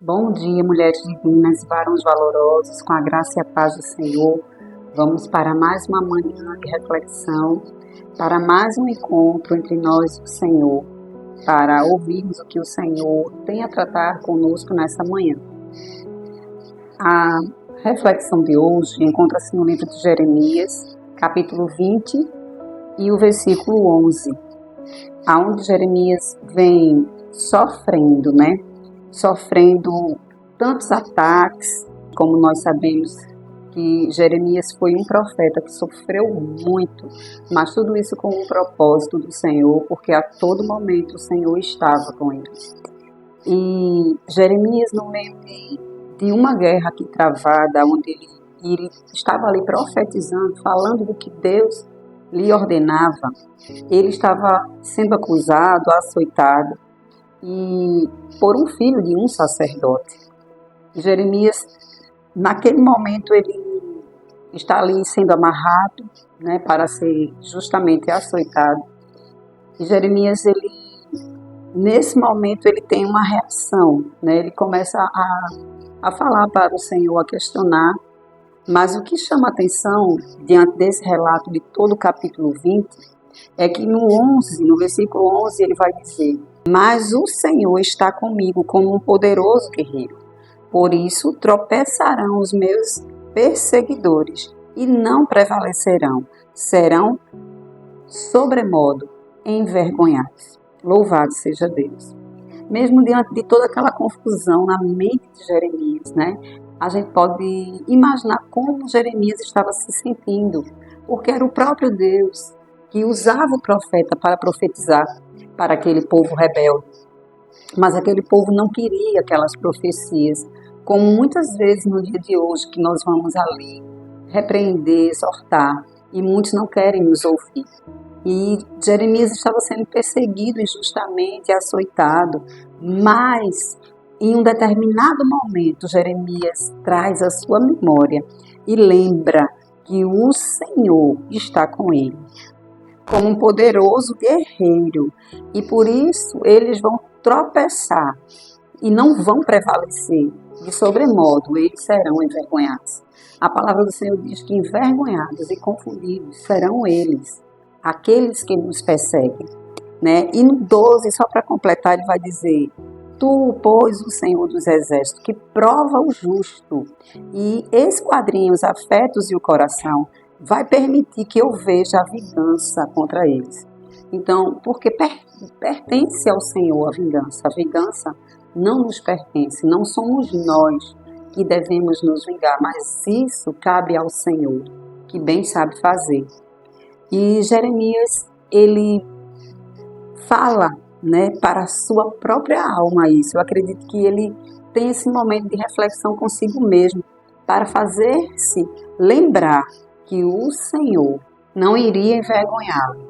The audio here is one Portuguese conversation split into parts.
Bom dia, mulheres divinas, varões valorosos, com a graça e a paz do Senhor. Vamos para mais uma manhã de reflexão, para mais um encontro entre nós e o Senhor, para ouvirmos o que o Senhor tem a tratar conosco nessa manhã. A reflexão de hoje encontra-se no livro de Jeremias, capítulo 20 e o versículo 11, aonde Jeremias vem sofrendo, sofrendo tantos ataques, como nós sabemos que Jeremias foi um profeta que sofreu muito, mas tudo isso com um propósito do Senhor, porque a todo momento o Senhor estava com ele. E Jeremias, no meio de uma guerra aqui travada, onde ele estava ali profetizando, falando do que Deus lhe ordenava, ele estava sendo acusado, açoitado, e por um filho de um sacerdote. Jeremias, naquele momento, ele está ali sendo amarrado, para ser justamente açoitado. E Jeremias, nesse momento, ele tem uma reação, ele começa a falar para o Senhor, a questionar. Mas o que chama a atenção, diante desse relato de todo o capítulo 20, é que no versículo 11, ele vai dizer: mas o Senhor está comigo como um poderoso guerreiro. Por isso tropeçarão os meus perseguidores e não prevalecerão. Serão sobremodo envergonhados. Louvado seja Deus. Mesmo diante de toda aquela confusão na mente de Jeremias, a gente pode imaginar como Jeremias estava se sentindo, porque era o próprio Deus que usava o profeta para profetizar para aquele povo rebelde. Mas aquele povo não queria aquelas profecias, como muitas vezes no dia de hoje, que nós vamos ali repreender, exortar, e muitos não querem nos ouvir. E Jeremias estava sendo perseguido injustamente, açoitado, mas em um determinado momento Jeremias traz a sua memória e lembra que o Senhor está com ele, como um poderoso guerreiro, e por isso eles vão tropeçar e não vão prevalecer, de sobremodo eles serão envergonhados. A palavra do Senhor diz que envergonhados e confundidos serão eles, aqueles que nos perseguem. E no 12, só para completar, ele vai dizer: tu, pois, o Senhor dos Exércitos, que prova o justo e esquadrinha os afetos e o coração, vai permitir que eu veja a vingança contra eles. Então, porque pertence ao Senhor a vingança não nos pertence, não somos nós que devemos nos vingar, mas isso cabe ao Senhor, que bem sabe fazer. E Jeremias, ele fala, para a sua própria alma isso. Eu acredito que ele tem esse momento de reflexão consigo mesmo, para fazer-se lembrar que o Senhor não iria envergonhá-lo,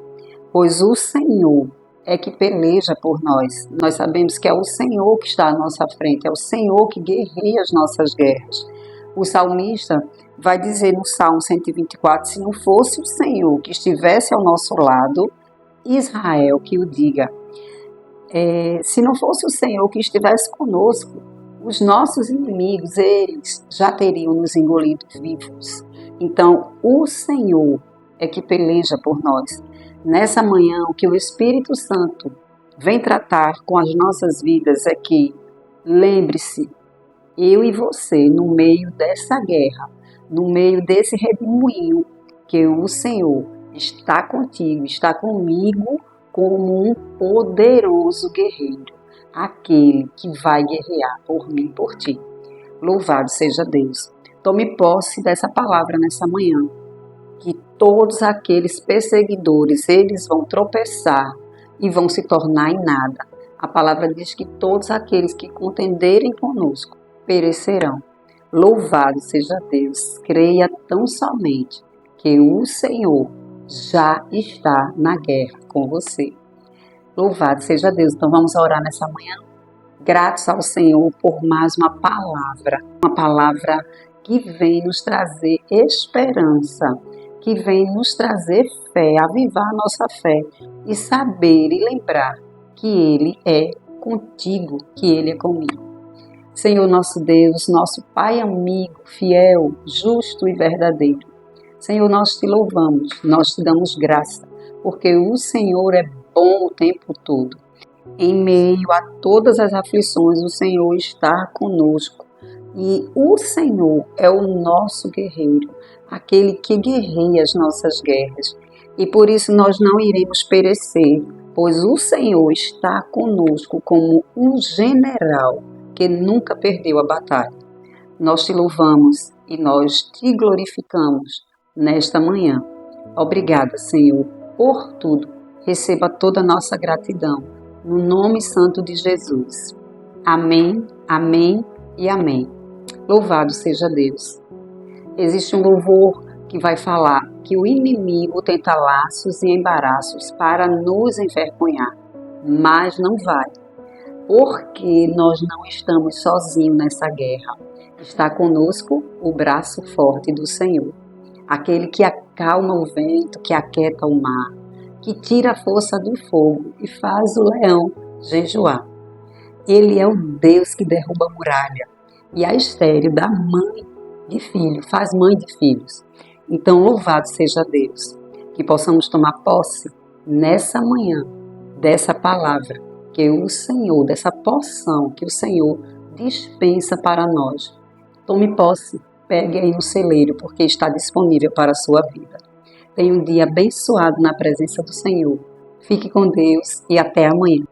pois o Senhor é que peleja por nós. Nós sabemos que é o Senhor que está à nossa frente, é o Senhor que guerreia as nossas guerras. O salmista vai dizer no Salmo 124, se não fosse o Senhor que estivesse ao nosso lado, Israel que o diga. Se não fosse o Senhor que estivesse conosco, os nossos inimigos, eles já teriam nos engolido vivos. Então, o Senhor é que peleja por nós. Nessa manhã, o que o Espírito Santo vem tratar com as nossas vidas é que, lembre-se, eu e você, no meio dessa guerra, no meio desse redemoinho, que o Senhor está contigo, está comigo como um poderoso guerreiro, aquele que vai guerrear por mim e por ti. Louvado seja Deus. Tome posse dessa palavra nessa manhã, que todos aqueles perseguidores, eles vão tropeçar e vão se tornar em nada. A palavra diz que todos aqueles que contenderem conosco perecerão. Louvado seja Deus. Creia tão somente que o Senhor já está na guerra com você. Louvado seja Deus. Então vamos orar nessa manhã, gratos ao Senhor por mais uma palavra que vem nos trazer esperança, que vem nos trazer fé, avivar a nossa fé e saber e lembrar que Ele é contigo, que Ele é comigo. Senhor nosso Deus, nosso Pai amigo, fiel, justo e verdadeiro. Senhor, nós te louvamos, nós te damos graça, porque o Senhor é bom o tempo todo. Em meio a todas as aflições, o Senhor está conosco. E o Senhor é o nosso guerreiro, aquele que guerreia as nossas guerras. E por isso nós não iremos perecer, pois o Senhor está conosco como um general que nunca perdeu a batalha. Nós te louvamos e nós te glorificamos nesta manhã. Obrigada, Senhor, por tudo. Receba toda a nossa gratidão, no nome santo de Jesus. Amém, amém e amém. Louvado seja Deus. Existe um louvor que vai falar que o inimigo tenta laços e embaraços para nos envergonhar, mas não vai, porque nós não estamos sozinhos nessa guerra. Está conosco o braço forte do Senhor, aquele que acalma o vento, que aquieta o mar, que tira a força do fogo e faz o leão jejuar. Ele é o Deus que derruba a muralha e a estéril dá mãe de filho, faz mãe de filhos. Então, louvado seja Deus, que possamos tomar posse nessa manhã dessa palavra que o Senhor, dessa porção que o Senhor dispensa para nós. Tome posse, pegue aí no celeiro, porque está disponível para a sua vida. Tenha um dia abençoado na presença do Senhor. Fique com Deus e até amanhã.